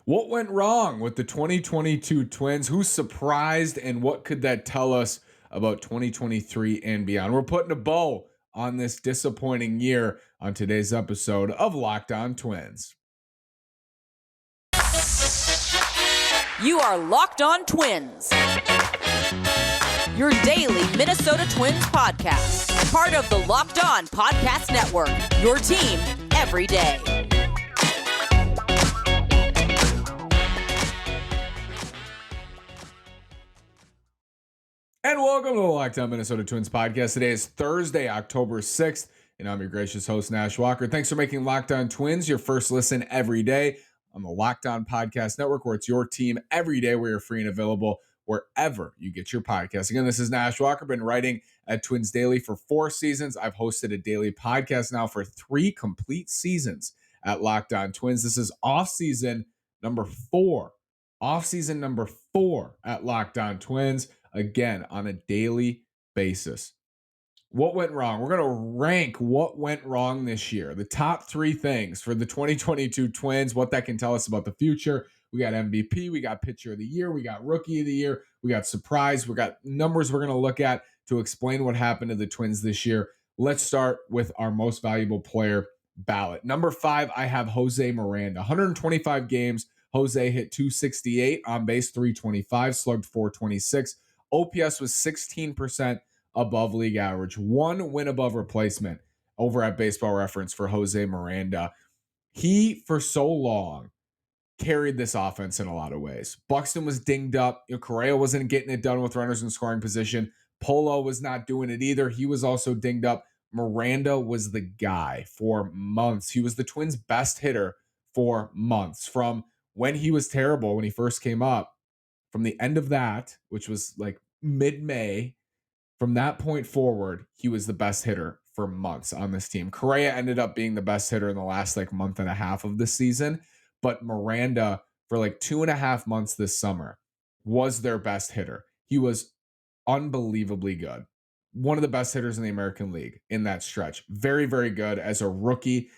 What went wrong with the 2022 Twins? Who's surprised, and what could that tell us about 2023 and beyond? We're putting a bow on this disappointing year on today's episode of Locked On Twins. You are Locked On Twins, your daily Minnesota Twins podcast, part of the Locked On Podcast Network, your team every day. And welcome to the Locked On Minnesota Twins podcast. Today is Thursday, October 6th, and I'm your gracious host, Nash Walker. Thanks for making Locked On Twins your first listen every day on the Locked On Podcast Network, where it's your team every day, where you're free and available wherever you get your podcasts. Again, this is Nash Walker. Been writing at Twins Daily for 4 seasons. I've hosted a daily podcast now for 3 complete seasons at Locked On Twins. This is offseason number 4. Offseason number 4 at Locked On Twins. Again, on a daily basis. What went wrong? We're going to rank what went wrong this year. The top 3 things for the 2022 Twins, what that can tell us about the future. We got MVP, we got Pitcher of the Year, we got Rookie of the Year, we got Surprise, we got numbers we're going to look at to explain what happened to the Twins this year. Let's start with our most valuable player ballot. Number 5, I have Jose Miranda. 125 games. Jose hit .268, on base .325, slugged .426. OPS was 16% above league average. 1 win above replacement over at Baseball Reference for Jose Miranda. He, for so long, carried this offense in a lot of ways. Buxton was dinged up. Correa wasn't getting it done with runners in scoring position. Polo was not doing it either. He was also dinged up. Miranda was the guy for months. He was the Twins' best hitter for months. From when he was terrible, when he first came up, from the end of that, which was like mid-May, from that point forward, he was the best hitter for months on this team. Correa ended up being the best hitter in the last month and a half of the season, but Miranda for 2.5 months this summer was their best hitter. He was unbelievably good. One of the best hitters in the American League in that stretch. Very, very good as a rookie.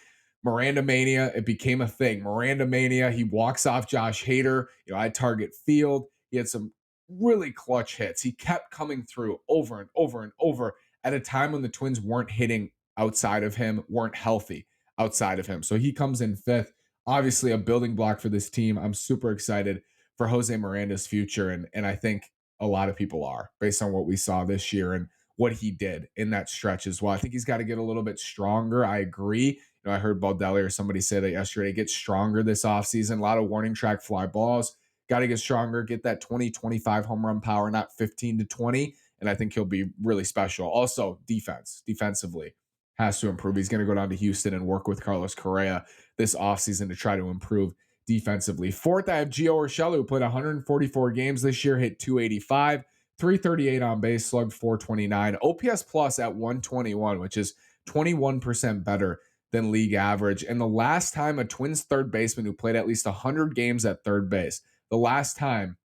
Miranda Mania, it became a thing. Miranda Mania, he walks off Josh Hader, at Target Field. He had some really clutch hits. He kept coming through over and over and over at a time when the Twins weren't hitting outside of him, weren't healthy outside of him. So he comes in 5th. Obviously a building block for this team. I'm super excited for Jose Miranda's future. And I think a lot of people are, based on what we saw this year and what he did in that stretch as well. I think he's got to get a little bit stronger. I agree. I heard Baldelli or somebody say that yesterday, get stronger this offseason. A lot of warning track fly balls. Got to get stronger, get that 20-25 home run power, not 15 to 20. And I think he'll be really special. Also, defensively has to improve. He's going to go down to Houston and work with Carlos Correa this offseason to try to improve defensively. 4th, I have Gio Urshela, who played 144 games this year, hit .285, .338 on base, slugged .429, OPS plus at 121, which is 21% better than league average. And the last time a Twins third baseman who played at least 100 games at third base, the last time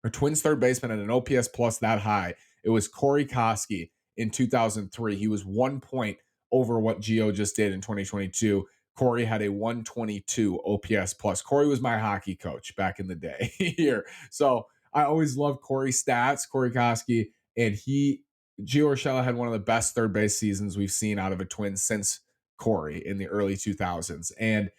a Twins third baseman had an OPS plus that high, it was Corey Koski in 2003. He was 1 point over what Gio just did in 2022. Corey had a 122 OPS plus. Corey was my hockey coach back in the day here. So I always loved Corey's stats, Corey Koski, and Gio Urshela had one of the best third base seasons we've seen out of a Twins since Corey in the early 2000s. And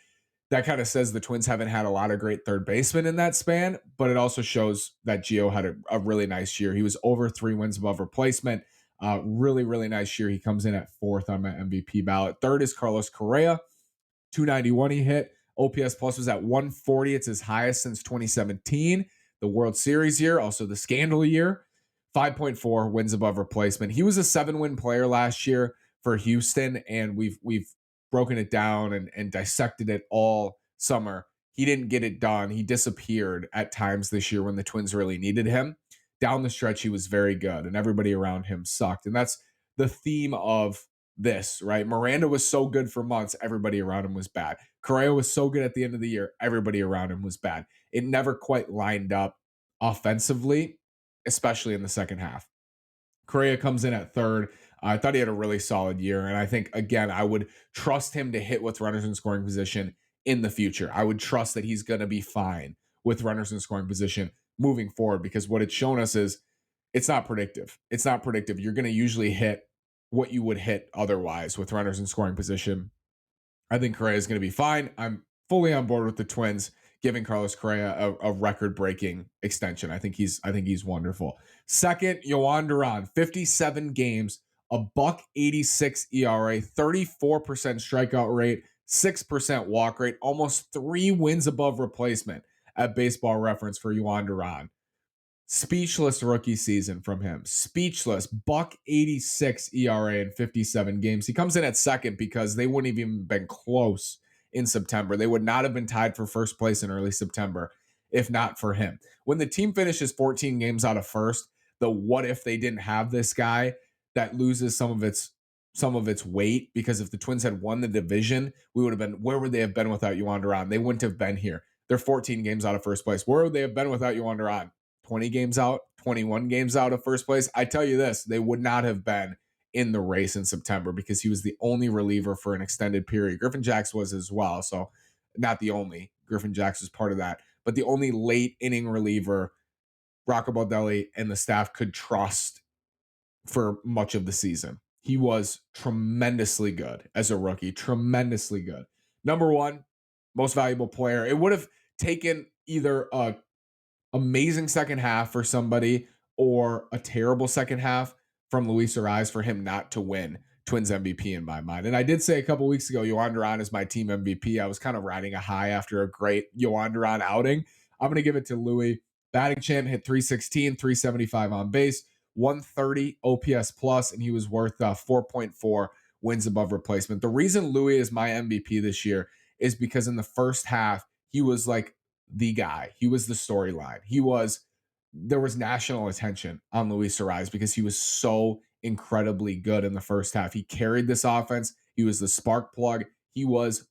that kind of says the Twins haven't had a lot of great third basemen in that span, but it also shows that Gio had a really nice year. He was over 3 wins above replacement. Really, really nice year. He comes in at 4th on my MVP ballot. 3rd is Carlos Correa. 291 he hit. OPS plus was at 140. It's his highest since 2017. The World Series year, also the scandal year. 5.4 wins above replacement. He was a 7-win player last year for Houston, and we've broken it down and dissected it all summer. He didn't get it done. He disappeared at times this year when the Twins really needed him. Down the stretch, he was very good, and everybody around him sucked. And that's the theme of this, right? Miranda was so good for months, everybody around him was bad. Correa was so good at the end of the year, everybody around him was bad. It never quite lined up offensively, especially in the second half. Correa comes in at 3rd. I thought he had a really solid year. And I think, again, I would trust him to hit with runners in scoring position in the future. I would trust that he's going to be fine with runners in scoring position moving forward, because what it's shown us is it's not predictive. It's not predictive. You're going to usually hit what you would hit otherwise with runners in scoring position. I think Correa is going to be fine. I'm fully on board with the Twins giving Carlos Correa a record-breaking extension. I think he's wonderful. Second, Yohan Duran, 57 games, a $1.86 ERA, 34% strikeout rate, 6% walk rate, almost 3 wins above replacement at Baseball Reference for Yohan Duran. Speechless rookie season from him. Speechless. $1.86 ERA in 57 games. He comes in at second because they wouldn't have even been close in September. They would not have been tied for first place in early September if not for him. When the team finishes 14 games out of first, the what if they didn't have this guy, that loses some of its weight, because if the Twins had won the division, we would have been, where would they have been without Yohan Duran? They wouldn't have been here. They're 14 games out of first place. Where would they have been without Yohan Duran? 20 games out, 21 games out of first place. I tell you this, they would not have been in the race in September because he was the only reliever for an extended period. Griffin Jax was as well. So not the only. Griffin Jax was part of that. But the only late inning reliever Rocco Baldelli and the staff could trust for much of the season. He was tremendously good as a rookie. Tremendously good. Number one, most valuable player. It would have taken either a amazing second half for somebody or a terrible second half from Luis Ariz for him not to win Twins MVP in my mind. And I did say a couple weeks ago, Yohan Duran is my team MVP. I was kind of riding a high after a great Yohan Duran outing. I'm going to give it to Louis. Batting champ, hit 316, 375 on base, 130 OPS plus, and he was worth 4.4 wins above replacement. The reason Louis is my MVP this year is because in the first half, he was like the guy. He was the storyline. There was national attention on Luis Ariz because he was so incredibly good in the first half. He carried this offense. He was the spark plug. He was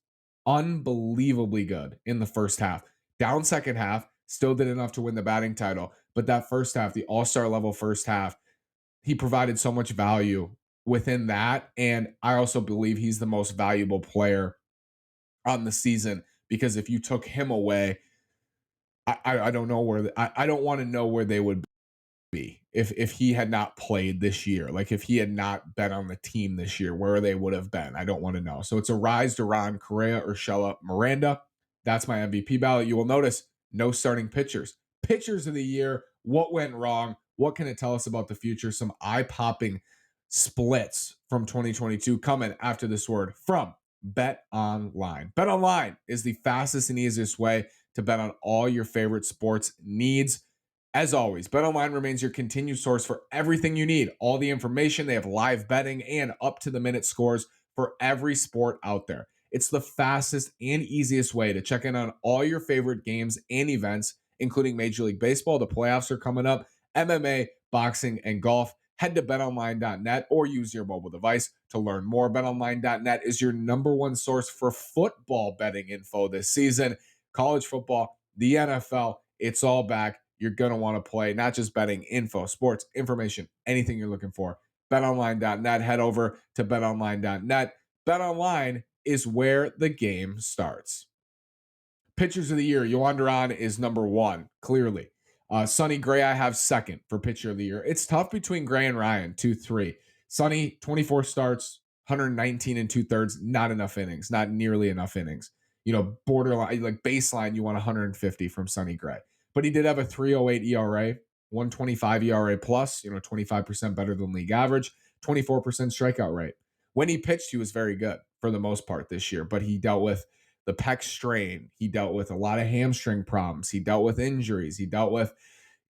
unbelievably good in the first half. Down second half, still did enough to win the batting title. But that first half, the all-star level first half, he provided so much value within that. And I also believe he's the most valuable player on the season, because if you took him away, I don't know where I don't want to know where they would be if he had not played this year. Like if he had not been on the team this year, where they would have been. I don't want to know. So it's Ariz, Duran, Correa, Urshela, Miranda. That's my MVP ballot. You will notice no starting pitchers. Pitchers of the year. What went wrong? What can it tell us about the future? Some eye-popping splits from 2022 coming after this word from Bet Online. Bet Online is the fastest and easiest way to bet on all your favorite sports needs. As always, BetOnline remains your continued source for everything you need. All the information, they have live betting and up-to-the-minute scores for every sport out there. It's the fastest and easiest way to check in on all your favorite games and events, including Major League Baseball. The playoffs are coming up, MMA, boxing, and golf. Head to betonline.net or use your mobile device to learn more. Betonline.net is your number one source for football betting info this season. College football, the NFL, it's all back. You're going to want to play, not just betting, info, sports, information, anything you're looking for. BetOnline.net. Head over to BetOnline.net. BetOnline is where the game starts. Pitchers of the year, Yohan Duran is number one, clearly. Sonny Gray, I have second for pitcher of the year. It's tough between Gray and Ryan, 2-3. Sonny, 24 starts, 119 and 2/3, not enough innings, not nearly enough innings. Borderline, like baseline, you want 150 from Sonny Gray. But he did have a 308 ERA, 125 ERA plus, 25% better than league average, 24% strikeout rate. When he pitched, he was very good for the most part this year, but he dealt with the pec strain. He dealt with a lot of hamstring problems. He dealt with injuries. He dealt with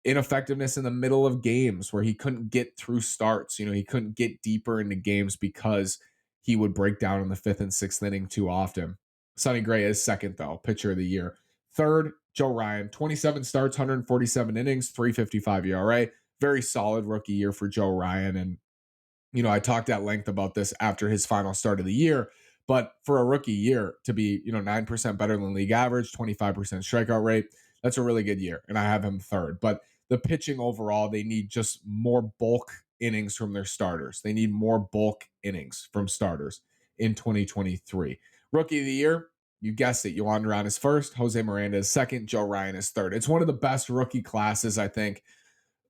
ineffectiveness in the middle of games where he couldn't get through starts. He couldn't get deeper into games because he would break down in the fifth and sixth inning too often. Sonny Gray is second, though, pitcher of the year. Third, Joe Ryan, 27 starts, 147 innings, 3.55 ERA. Very solid rookie year for Joe Ryan. And, I talked at length about this after his final start of the year. But for a rookie year to be, 9% better than league average, 25% strikeout rate, that's a really good year. And I have him third. But the pitching overall, they need just more bulk innings from their starters. They need more bulk innings from starters in 2023. Rookie of the year, You guessed it. Yohan Duran is first, Jose Miranda is second, Joe Ryan is third. It's one of the best rookie classes, I think,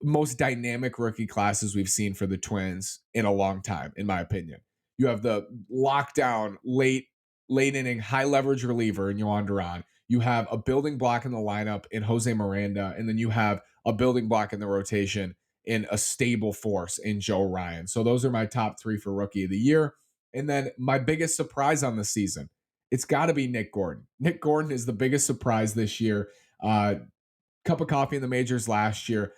most dynamic rookie classes we've seen for the Twins in a long time, in my opinion. You have the lockdown, late inning, high leverage reliever in Yohan Duran. You have a building block in the lineup in Jose Miranda, and then you have a building block in the rotation in a stable force in Joe Ryan. So those are my top three for rookie of the year. And then my biggest surprise on the season, it's got to be Nick Gordon. Nick Gordon is the biggest surprise this year. Cup of coffee in the majors last year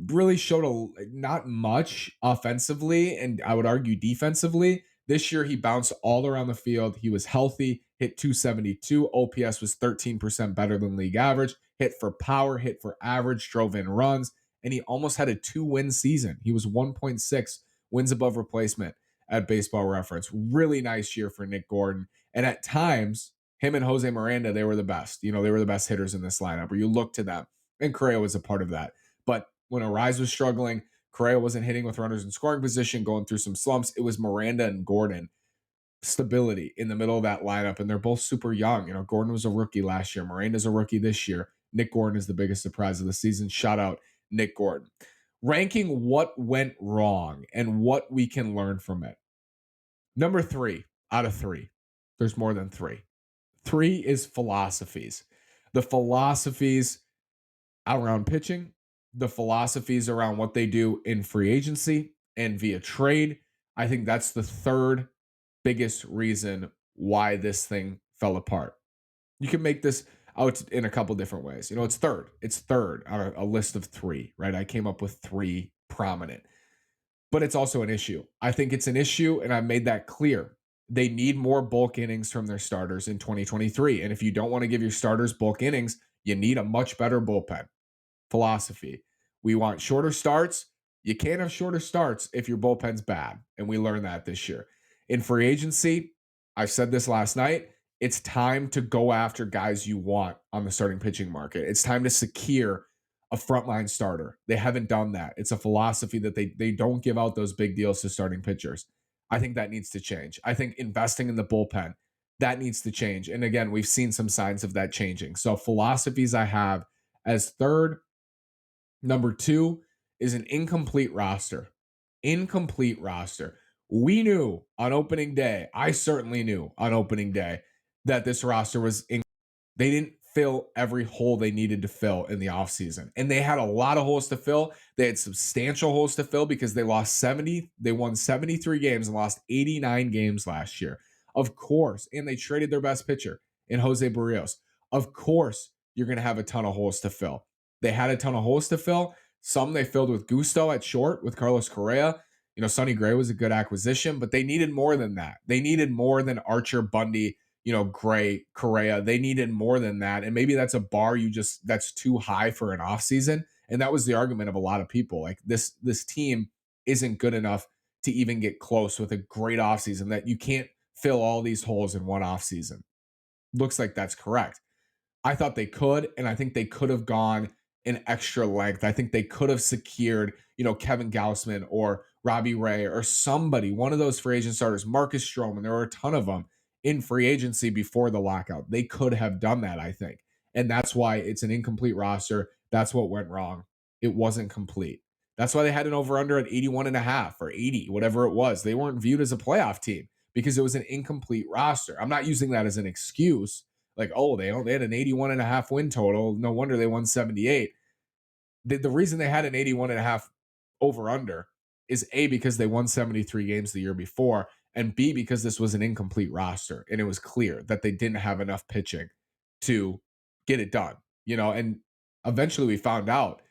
really showed not much offensively, and I would argue defensively. This year, he bounced all around the field. He was healthy, hit 272. OPS was 13% better than league average. Hit for power, hit for average, drove in runs, and he almost had a 2-win season. He was 1.6 wins above replacement at Baseball Reference. Really nice year for Nick Gordon. And at times, him and Jose Miranda, they were the best. They were the best hitters in this lineup, where you look to them. And Correa was a part of that. But when Arise was struggling, Correa wasn't hitting with runners in scoring position, going through some slumps. It was Miranda and Gordon. Stability in the middle of that lineup, and they're both super young. Gordon was a rookie last year. Miranda's a rookie this year. Nick Gordon is the biggest surprise of the season. Shout out Nick Gordon. Ranking what went wrong and what we can learn from it. Number 3 out of 3. There's more than 3. 3 is philosophies. The philosophies around pitching, the philosophies around what they do in free agency and via trade. I think that's the third biggest reason why this thing fell apart. You can make this out in a couple different ways. It's third. It's third on a list of 3, right? I came up with 3 prominent, but it's also an issue. I think it's an issue, and I made that clear. They need more bulk innings from their starters in 2023. And if you don't want to give your starters bulk innings, you need a much better bullpen. Philosophy. We want shorter starts. You can't have shorter starts if your bullpen's bad. And we learned that this year. In free agency, I said this last night, it's time to go after guys you want on the starting pitching market. It's time to secure a frontline starter. They haven't done that. It's a philosophy that they don't give out those big deals to starting pitchers. I think that needs to change. I think investing in the bullpen, that needs to change. And again, we've seen some signs of that changing. So philosophies I have as third. Number 2 is an incomplete roster. Incomplete roster. We knew on opening day, I certainly knew on opening day, that this roster was they didn't fill every hole they needed to fill in the offseason. And they had a lot of holes to fill. They had substantial holes to fill because they won 73 games and lost 89 games last year. Of course, and they traded their best pitcher in Jose Barrios. Of course, you're going to have a ton of holes to fill. They had a ton of holes to fill. Some they filled with gusto at short with Carlos Correa. Sonny Gray was a good acquisition, but they needed more than that. They needed more than Archer, Bundy, Gray, Correa. They needed more than that. And maybe that's a bar that's too high for an offseason. And that was the argument of a lot of people. Like this team isn't good enough to even get close with a great offseason, that you can't fill all these holes in one offseason. Looks like that's correct. I thought they could, and I think they could have gone an extra length. I think they could have secured, Kevin Gausman or Robbie Ray or somebody, one of those free agent starters, Marcus Stroman. There were a ton of them in free agency before the lockout. They could have done that, I think. And that's why it's an incomplete roster. That's what went wrong. It wasn't complete. That's why they had an over-under at 81.5 or 80, whatever it was. They weren't viewed as a playoff team because it was an incomplete roster. I'm not using that as an excuse. Like, they had an 81.5 win total. No wonder they won 78. The reason they had an 81.5 over under is A, because they won 73 games the year before, and B, because this was an incomplete roster. And it was clear that they didn't have enough pitching to get it done, and eventually we found out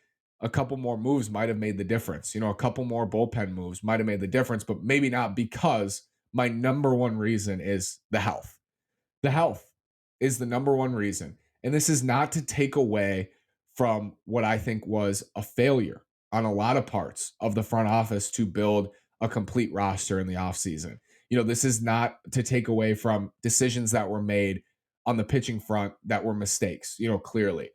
a couple more moves might have made the difference. A couple more bullpen moves might have made the difference, but maybe not, because my number one reason is the health. The health is the number one reason. And this is not to take away from what I think was a failure on a lot of parts of the front office to build a complete roster in the offseason. This is not to take away from decisions that were made on the pitching front that were mistakes, clearly.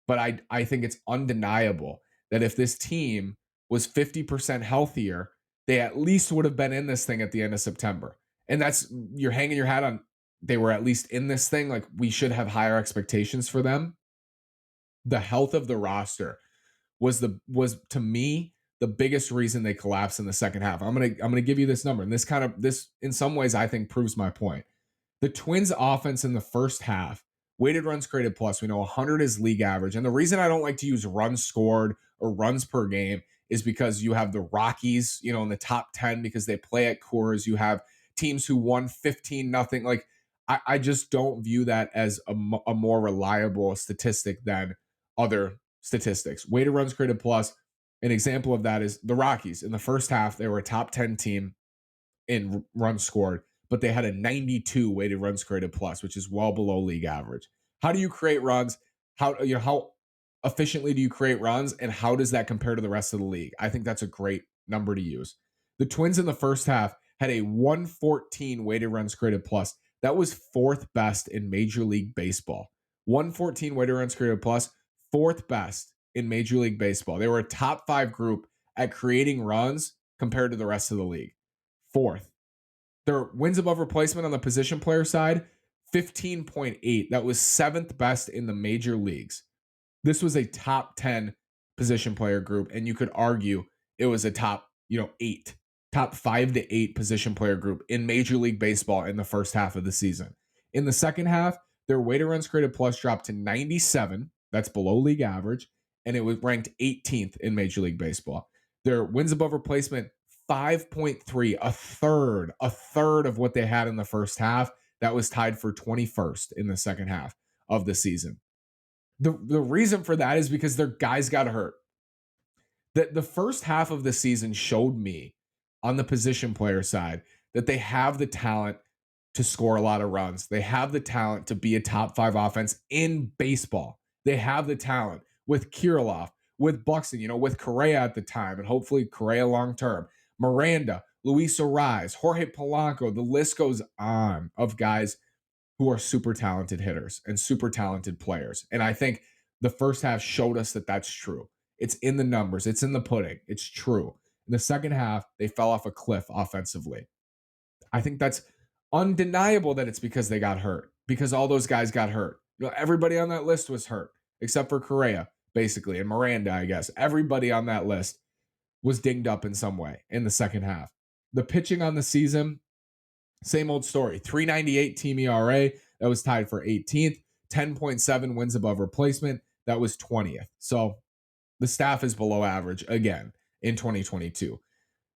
But I think it's undeniable that if this team was 50% healthier, they at least would have been in this thing at the end of September. And you're hanging your hat on they were at least in this thing. Like, we should have higher expectations for them. The health of the roster was to me the biggest reason they collapsed in the second half. I'm gonna give you this number, and this in some ways I think proves my point. The Twins offense in the first half, weighted runs created plus, we know 100 is league average. And the reason I don't like to use runs scored or runs per game is because you have the Rockies, in the top 10 because they play at Coors. You have teams who won 15-0. Like, I just don't view that as a more reliable statistic than other statistics. Weighted runs created plus, an example of that is the Rockies. In the first half, they were a top 10 team in runs scored, but they had a 92 weighted runs created plus, which is well below league average. How do you create runs? How efficiently do you create runs, and how does that compare to the rest of the league? I think that's a great number to use. The Twins in the first half had a 114 weighted runs created plus. That was fourth best in Major League Baseball. 114 weighted runs created plus, fourth best in Major League Baseball. They were a top 5 group at creating runs compared to the rest of the league. Fourth. Their wins above replacement on the position player side, 15.8. That was seventh best in the major leagues. This was a top 10 position player group, and you could argue it was a top, 8, top 5 to 8 position player group in Major League Baseball in the first half of the season. In the second half, their weighted runs created plus dropped to 97. That's below league average, and it was ranked 18th in Major League Baseball. Their wins above replacement, 5.3, a third of what they had in the first half. That was tied for 21st in the second half of the season. The reason for that is because their guys got hurt. The first half of the season showed me on the position player side that they have the talent to score a lot of runs. They have the talent to be a top 5 offense in baseball. They have the talent with Kirilloff, with Buxton, with Correa at the time, and hopefully Correa long term. Miranda, Luis Ariz, Jorge Polanco, the list goes on of guys who are super talented hitters and super talented players. And I think the first half showed us that that's true. It's in the numbers. It's in the pudding. It's true. In the second half, they fell off a cliff offensively. I think that's undeniable that it's because they got hurt, because all those guys got hurt. Everybody on that list was hurt except for Correa, basically, and Miranda, I guess. Everybody on that list was dinged up in some way in the second half. The pitching on the season, same old story. 398 team ERA. That was tied for 18th. 10.7 wins above replacement. That was 20th. So the staff is below average again in 2022.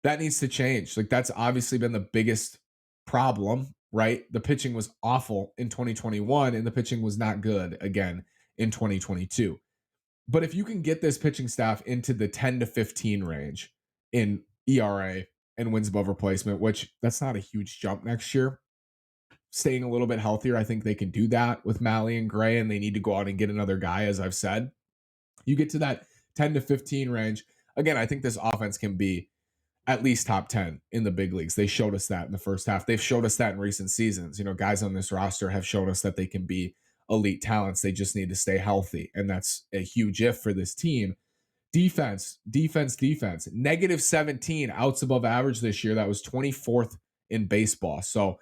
That needs to change. Like, that's obviously been the biggest problem, right? The pitching was awful in 2021, and the pitching was not good again in 2022. But if you can get this pitching staff into the 10 to 15 range in ERA and wins above replacement, which that's not a huge jump next year, staying a little bit healthier, I think they can do that with Malley and Gray, and they need to go out and get another guy, as I've said. You get to that 10 to 15 range. Again, I think this offense can be at least top 10 in the big leagues. They showed us that in the first half. They've showed us that in recent seasons. Guys on this roster have shown us that they can be elite talents. They just need to stay healthy. And that's a huge if for this team. Defense. Negative 17 outs above average this year. That was 24th in baseball. So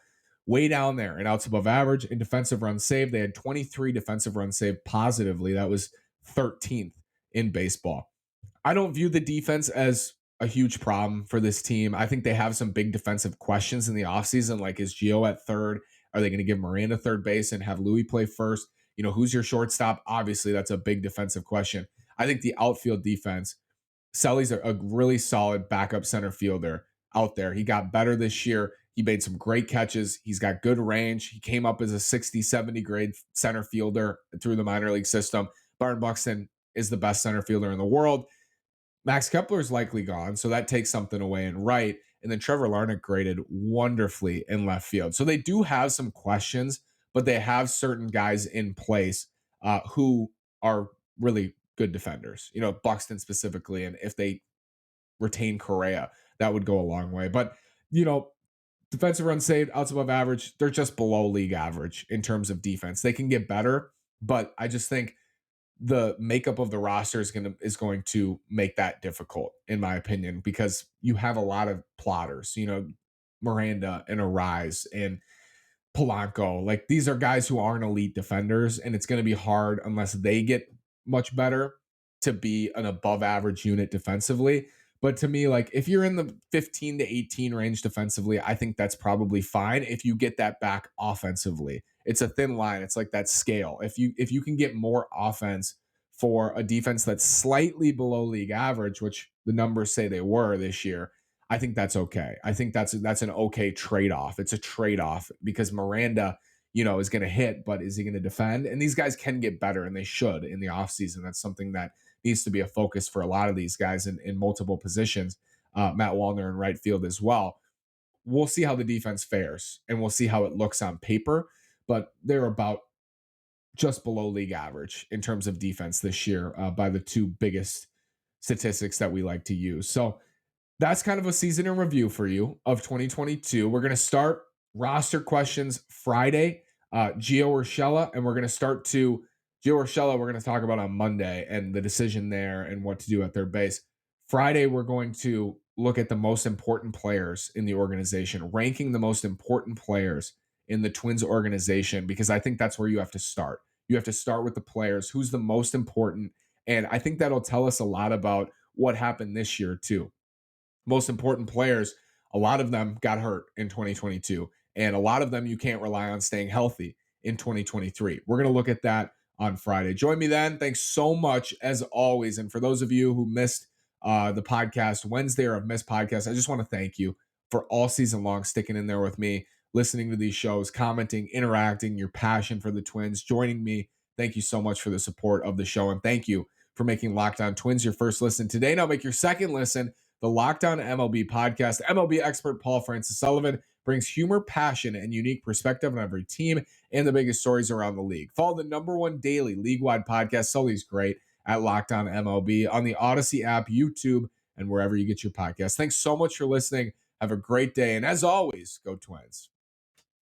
way down there in outs above average. In defensive runs saved, they had 23 defensive runs saved positively. That was 13th in baseball. I don't view the defense as a huge problem for this team. I think they have some big defensive questions in the offseason, like, is Gio at third? Are they going to give Miranda third base and have Louis play first? Who's your shortstop? Obviously, that's a big defensive question. I think the outfield defense, Selly's a really solid backup center fielder out there. He got better this year. He made some great catches. He's got good range. He came up as a 60, 70 grade center fielder through the minor league system. Byron Buxton is the best center fielder in the world. Max Kepler is likely gone, so that takes something away in right. And then Trevor Larnach graded wonderfully in left field. So they do have some questions, but they have certain guys in place who are really good defenders, Buxton specifically. And if they retain Correa, that would go a long way. But, defensive runs saved, outs above average, they're just below league average in terms of defense. They can get better, but I just think the makeup of the roster is going to make that difficult, in my opinion, because you have a lot of plotters, Miranda and Ariz and Polanco. Like these are guys who aren't elite defenders, and it's going to be hard unless they get much better to be an above average unit defensively. But to me, like if you're in the 15 to 18 range defensively, I think that's probably fine if you get that back offensively. It's a thin line. It's like that scale. If you can get more offense for a defense that's slightly below league average, which the numbers say they were this year, I think that's okay. I think that's an okay trade-off. It's a trade-off because Miranda, is going to hit, but is he going to defend? And these guys can get better, and they should in the offseason. That's something that needs to be a focus for a lot of these guys in multiple positions. Matt Wallner in right field as well. We'll see how the defense fares, and we'll see how it looks on paper, but they're about just below league average in terms of defense this year by the two biggest statistics that we like to use. So that's kind of a season in review for you of 2022. We're going to start roster questions Friday, Gio Urshela, and we're going to start to Gio Urshela. We're going to talk about on Monday and the decision there and what to do at their base. Friday, we're going to look at the most important players in the organization, ranking the most important players in the Twins organization, because I think that's where you have to start. You have to start with the players. Who's the most important? And I think that'll tell us a lot about what happened this year, too. Most important players, a lot of them got hurt in 2022, and a lot of them you can't rely on staying healthy in 2023. We're going to look at that on Friday. Join me then. Thanks so much as always. And for those of you who missed the podcast Wednesday or have missed podcasts, I just want to thank you for all season long sticking in there with me, listening to these shows, commenting, interacting, your passion for the Twins, joining me. Thank you so much for the support of the show, and thank you for making Locked On Twins your first listen today. Now make your second listen the Locked On MLB podcast. MLB expert Paul Francis Sullivan brings humor, passion, and unique perspective on every team and the biggest stories around the league. Follow the number one daily league-wide podcast, Sully's Great, at Locked On MLB on the Odyssey app, YouTube, and wherever you get your podcasts. Thanks so much for listening. Have a great day. And as always, go Twins.